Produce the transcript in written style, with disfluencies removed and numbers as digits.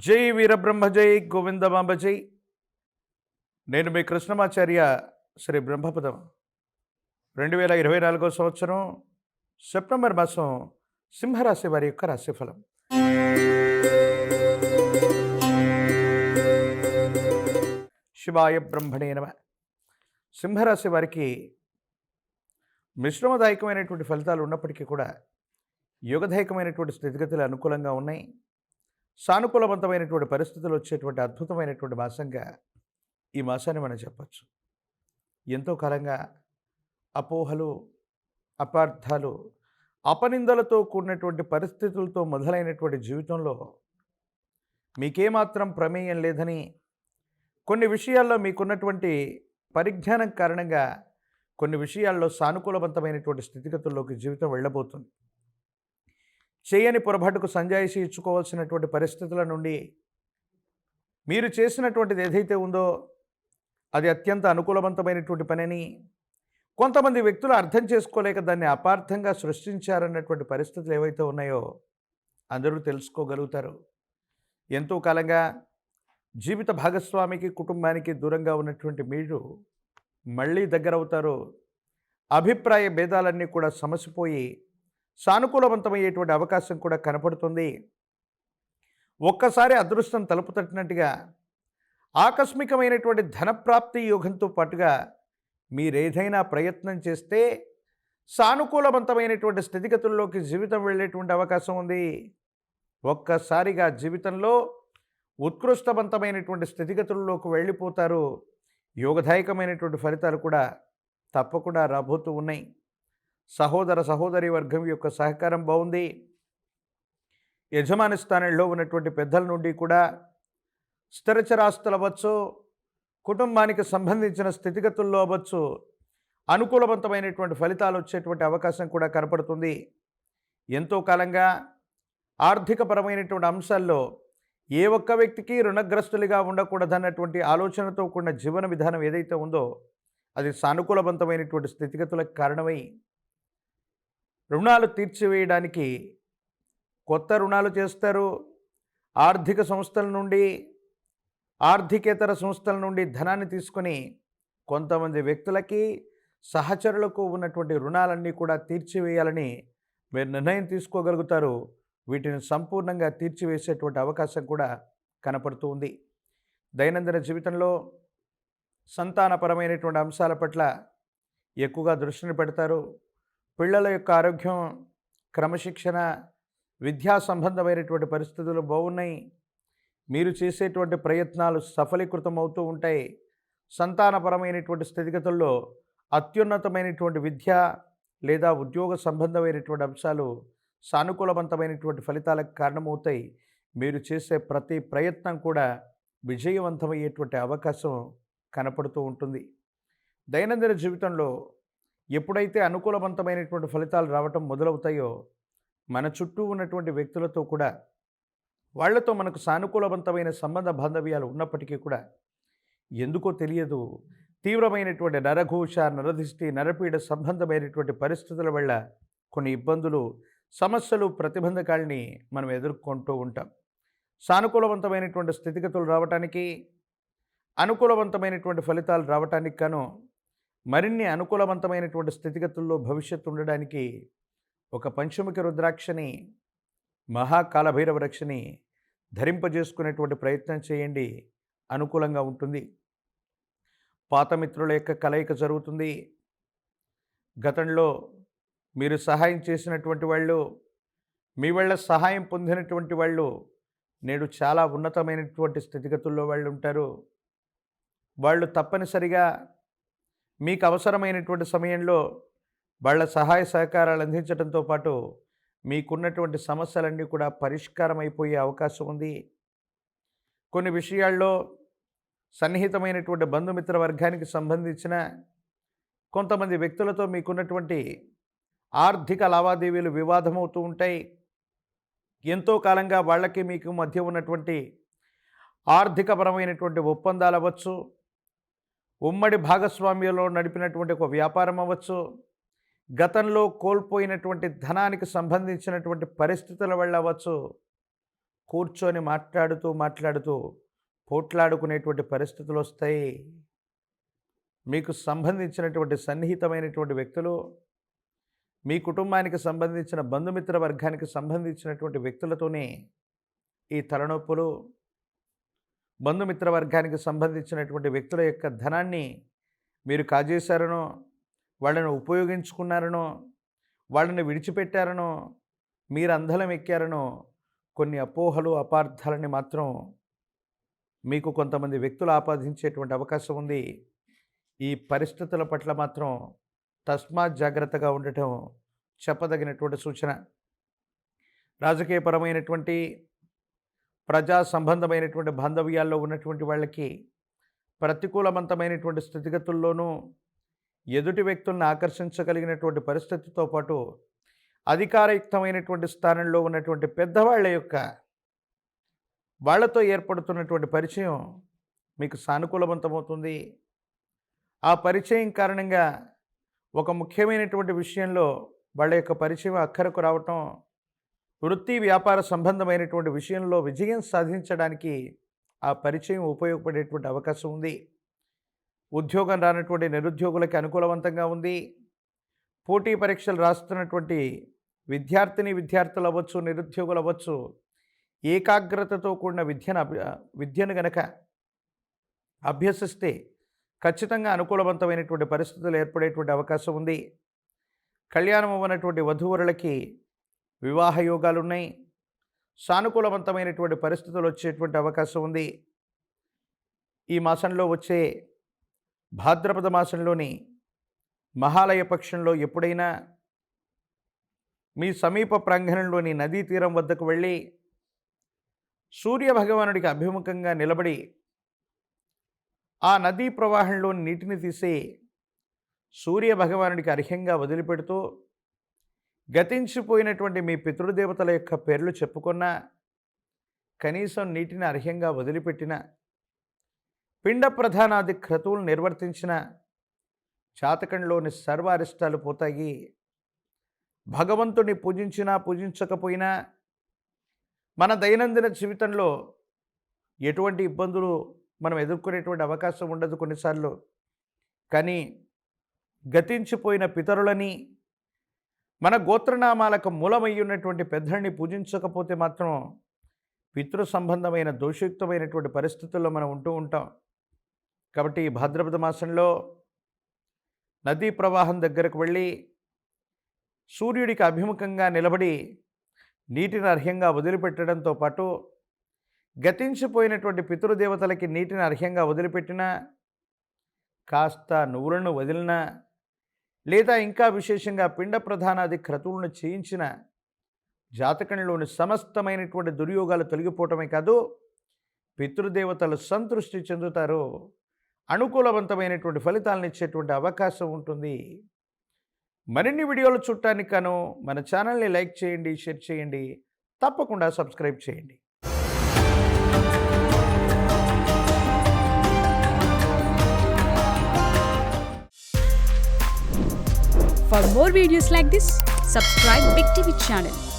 జై వీరబ్రహ్మ జై గోవిందమాంబ జై. నేను మీ కృష్ణమాచార్య. శ్రీ బ్రహ్మపదం 2024 సంవత్సరం సెప్టెంబర్ మాసం సింహరాశి వారి యొక్క రాశిఫలం. శివాయ బ్రహ్మణే నమ. సింహరాశి వారికి మిశ్రమదాయకమైనటువంటి ఫలితాలు ఉన్నప్పటికీ కూడా యోగదాయకమైనటువంటి స్థితిగతులు అనుకూలంగా ఉన్నాయి. సానుకూలవంతమైనటువంటి పరిస్థితులు వచ్చేటువంటి అద్భుతమైనటువంటి మాసంగా ఈ మాసాన్ని మనం చెప్పచ్చు. ఎంతో కాలంగా అపోహలు, అపార్థాలు, అపనిందలతో కూడినటువంటి పరిస్థితులతో మొదలైనటువంటి జీవితంలో మీకేమాత్రం ప్రమేయం లేదని, కొన్ని విషయాల్లో మీకున్నటువంటి పరిజ్ఞానం కారణంగా కొన్ని విషయాల్లో సానుకూలవంతమైనటువంటి స్థితిగతుల్లోకి జీవితం వెళ్ళబోతుంది. చేయని పొరపాటుకు సంజాయిషి ఇచ్చుకోవాల్సినటువంటి పరిస్థితుల నుండి మీరు చేసినటువంటిది ఏదైతే ఉందో అది అత్యంత అనుకూలవంతమైనటువంటి పనిని కొంతమంది వ్యక్తులు అర్థం చేసుకోలేక దాన్ని అపార్థంగా సృష్టించారన్నటువంటి పరిస్థితులు ఏవైతే ఉన్నాయో అందరూ తెలుసుకోగలుగుతారు. ఎంతో కాలంగా జీవిత భాగస్వామికి, కుటుంబానికి దూరంగా ఉన్నటువంటి మీరు మళ్ళీ దగ్గరవుతారు. అభిప్రాయ భేదాలన్నీ కూడా సమసిపోయి సానుకూలవంతమయ్యేటువంటి అవకాశం కూడా కనపడుతుంది. ఒక్కసారి అదృష్టం తలుపు తట్టినట్టుగా ఆకస్మికమైనటువంటి ధనప్రాప్తి యోగంతో పాటుగా మీరేదైనా ప్రయత్నం చేస్తే సానుకూలవంతమైనటువంటి స్థితిగతుల్లోకి జీవితం వెళ్ళేటువంటి అవకాశం ఉంది. ఒక్కసారిగా జీవితంలో ఉత్కృష్టవంతమైనటువంటి స్థితిగతుల్లోకి వెళ్ళిపోతారు. యోగదాయకమైనటువంటి ఫలితాలు కూడా తప్పకుండా రాబోతూ ఉన్నాయి. సహోదర సహోదరి వర్గం యొక్క సహకారం బాగుంది. యజమాని స్థానంలో ఉన్నటువంటి పెద్దల నుండి కూడా స్థిరచరాస్తులు అవ్వచ్చు, కుటుంబానికి సంబంధించిన స్థితిగతుల్లో అవ్వచ్చు, అనుకూలవంతమైనటువంటి ఫలితాలు వచ్చేటువంటి అవకాశం కూడా కనపడుతుంది. ఎంతో కాలంగా ఆర్థికపరమైనటువంటి అంశాల్లో ఏ ఒక్క వ్యక్తికి రుణగ్రస్తులుగా ఉండకూడదన్నటువంటి ఆలోచనతో కూడిన జీవన విధానం ఏదైతే ఉందో అది సానుకూలవంతమైనటువంటి స్థితిగతులకు కారణమై రుణాలు తీర్చివేయడానికి కొత్త రుణాలు చేస్తారు. ఆర్థిక సంస్థల నుండి, ఆర్థికేతర సంస్థల నుండి ధనాన్ని తీసుకొని కొంతమంది వ్యక్తులకి, సహచరులకు ఉన్నటువంటి రుణాలన్నీ కూడా తీర్చివేయాలని మీరు నిర్ణయం తీసుకోగలుగుతారు. వీటిని సంపూర్ణంగా తీర్చివేసేటువంటి అవకాశం కూడా కనపడుతూ ఉంది. దైనందిన జీవితంలో సంతానపరమైనటువంటి అంశాల పట్ల ఎక్కువగా దృష్టిని పెడతారు. పిల్లల యొక్క ఆరోగ్యం, క్రమశిక్షణ, విద్యా సంబంధమైనటువంటి పరిస్థితులు బాగున్నాయి. మీరు చేసేటువంటి ప్రయత్నాలు సఫలీకృతం అవుతూ ఉంటాయి. సంతానపరమైనటువంటి స్థితిగతుల్లో అత్యున్నతమైనటువంటి విద్య లేదా ఉద్యోగ సంబంధమైనటువంటి అంశాలు సానుకూలవంతమైనటువంటి ఫలితాలకు కారణమవుతాయి. మీరు చేసే ప్రతి ప్రయత్నం కూడా విజయవంతమయ్యేటువంటి అవకాశం కనపడుతూ ఉంటుంది. దైనందిన జీవితంలో ఎప్పుడైతే అనుకూలవంతమైనటువంటి ఫలితాలు రావటం మొదలవుతాయో మన చుట్టూ ఉన్నటువంటి వ్యక్తులతో కూడా వాళ్లతో మనకు సానుకూలవంతమైన సంబంధ బాంధవ్యాలు ఉన్నప్పటికీ కూడా ఎందుకో తెలియదు తీవ్రమైనటువంటి నరఘోష, నరదిష్టి, నరపీడ సంబంధమైనటువంటి పరిస్థితుల వల్ల కొన్ని ఇబ్బందులు, సమస్యలు, ప్రతిబంధకాలని మనం ఎదుర్కొంటూ ఉంటాం. సానుకూలవంతమైనటువంటి స్థితిగతులు రావటానికి, అనుకూలవంతమైనటువంటి ఫలితాలు రావటానికి గాను మరిన్ని అనుకూలవంతమైనటువంటి స్థితిగతుల్లో భవిష్యత్తు ఉండడానికి ఒక పంచముఖి రుద్రాక్షని, మహాకాలభైరవ రక్షని ధరింపజేసుకునేటువంటి ప్రయత్నం చేయండి. అనుకూలంగా ఉంటుంది. పాత మిత్రుల యొక్క కలయిక జరుగుతుంది. గతంలో మీరు సహాయం చేసినటువంటి వాళ్ళు, మీ వల్ల సహాయం పొందినటువంటి వాళ్ళు నేడు చాలా ఉన్నతమైనటువంటి స్థితిగతుల్లో వాళ్ళు ఉంటారు. వాళ్ళు తప్పనిసరిగా మీకు అవసరమైనటువంటి సమయంలో వాళ్ళ సహాయ సహకారాలు అందించడంతో పాటు మీకున్నటువంటి సమస్యలన్నీ కూడా పరిష్కారం అయిపోయే అవకాశం ఉంది. కొన్ని విషయాల్లో సన్నిహితమైనటువంటి బంధుమిత్ర వర్గానికి సంబంధించిన కొంతమంది వ్యక్తులతో మీకున్నటువంటి ఆర్థిక లావాదేవీలు వివాదమవుతూ ఉంటాయి. ఎంతో కాలంగా వాళ్ళకి మీకు మధ్య ఉన్నటువంటి ఆర్థికపరమైనటువంటి ఒప్పందాలు అవ్వచ్చు, ఉమ్మడి భాగస్వామ్యంలో నడిపినటువంటి ఒక వ్యాపారం అవ్వచ్చు, గతంలో కోల్పోయినటువంటి ధనానికి సంబంధించినటువంటి పరిస్థితుల వల్ల అవ్వచ్చు, కూర్చొని మాట్లాడుతూ పోట్లాడుకునేటువంటి పరిస్థితులు వస్తాయి. మీకు సంబంధించినటువంటి సన్నిహితమైనటువంటి వ్యక్తులు, మీ కుటుంబానికి సంబంధించిన బంధుమిత్ర వర్గానికి సంబంధించినటువంటి వ్యక్తులతోనే ఈ తలనొప్పులు, బంధుమిత్ర వర్గానికి సంబంధించినటువంటి వ్యక్తుల యొక్క ధనాన్ని మీరు కాజేశారనో, వాళ్ళని ఉపయోగించుకున్నారనో, వాళ్ళని విడిచిపెట్టారనో, మీరు అందలం ఎక్కారనో కొన్ని అపోహలు, అపార్థాలని మాత్రం మీకు కొంతమంది వ్యక్తులు ఆపాదించేటువంటి అవకాశం ఉంది. ఈ పరిస్థితుల పట్ల మాత్రం తస్మాత్ జాగ్రత్తగా ఉండటం చెప్పదగినటువంటి సూచన. రాజకీయపరమైనటువంటి, ప్రజా సంబంధమైనటువంటి బాంధవ్యాల్లో ఉన్నటువంటి వాళ్ళకి ప్రతికూలవంతమైనటువంటి స్థితిగతుల్లోనూ ఎదుటి వ్యక్తులను ఆకర్షించగలిగినటువంటి పరిస్థితితో పాటు అధికారయుక్తమైనటువంటి స్థానంలో ఉన్నటువంటి పెద్దవాళ్ళ యొక్క వాళ్ళతో ఏర్పడుతున్నటువంటి పరిచయం మీకు సానుకూలవంతమవుతుంది. ఆ పరిచయం కారణంగా ఒక ముఖ్యమైనటువంటి విషయంలో వాళ్ళ యొక్క పరిచయం అక్కరకు రావటం, వృత్తి వ్యాపార సంబంధమైనటువంటి విషయంలో విజయం సాధించడానికి ఆ పరిచయం ఉపయోగపడేటువంటి అవకాశం ఉంది. ఉద్యోగం రానటువంటి నిరుద్యోగులకి అనుకూలవంతంగా ఉంది. పోటీ పరీక్షలు రాస్తున్నటువంటి విద్యార్థులు అవ్వచ్చు, నిరుద్యోగులు అవ్వచ్చు, ఏకాగ్రతతో కూడిన విద్యను గనక అభ్యసిస్తే ఖచ్చితంగా అనుకూలవంతమైనటువంటి పరిస్థితులు ఏర్పడేటువంటి అవకాశం ఉంది. కళ్యాణం అవ్వనటువంటి వధూవరులకి వివాహ యోగాలు ఉన్నాయి. సానుకూలవంతమైనటువంటి పరిస్థితులు వచ్చేటువంటి అవకాశం ఉంది. ఈ మాసంలో వచ్చే భాద్రపద మాసంలోని మహాలయ పక్షంలో ఎప్పుడైనా మీ సమీప ప్రాంగణంలోని నదీ తీరం వద్దకు వెళ్ళి సూర్య భగవానుడికి అభిముఖంగా నిలబడి ఆ నదీ ప్రవాహంలోని నీటిని తీసి సూర్య భగవానుడికి అర్ఘ్యంగా వదిలిపెడుతూ గతించిపోయినటువంటి మీ పితృదేవతల యొక్క పేర్లు చెప్పుకున్నా, కనీసం నీటిని అర్ఘ్యంగా వదిలిపెట్టిన, పిండ ప్రధానాది క్రతువులు నిర్వర్తించిన జాతకంలోని సర్వ అరిష్టాలు పోతాయి. భగవంతుని పూజించినా పూజించకపోయినా మన దైనందిన జీవితంలో ఎటువంటి ఇబ్బందులు మనం ఎదుర్కొనేటువంటి అవకాశం ఉండదు కొన్నిసార్లు. కానీ గతించిపోయిన పితరులని, మన గోత్రనామాలకు మూలమయ్యున్నటువంటి పెద్దల్ని పూజించకపోతే మాత్రం పితృ సంబంధమైన దోషయుక్తమైనటువంటి పరిస్థితుల్లో మనం ఉంటూ ఉంటాం. కాబట్టి ఈ భాద్రపద మాసంలో నదీ ప్రవాహం దగ్గరకు వెళ్ళి సూర్యుడికి అభిముఖంగా నిలబడి నీటిని అర్ఘ్యంగా వదిలిపెట్టడంతో పాటు గతించిపోయినటువంటి పితృదేవతలకి నీటిని అర్ఘ్యంగా వదిలిపెట్టినా, కాస్త నువ్వులను వదిలినా, లేదా ఇంకా విశేషంగా పిండ ప్రధానాది క్రతువులను చేయించిన జాతకంలోని సమస్తమైనటువంటి దుర్యోగాలు తొలగిపోవటమే కాదు, పితృదేవతలు సంతృష్టి చెందుతారు. అనుకూలవంతమైనటువంటి ఫలితాలను ఇచ్చేటువంటి అవకాశం ఉంటుంది. మరిన్ని వీడియోలు చూడటానికి గాను మన ఛానల్ని లైక్ చేయండి, షేర్ చేయండి, తప్పకుండా సబ్స్క్రైబ్ చేయండి. For more videos like this, subscribe Big TV channel.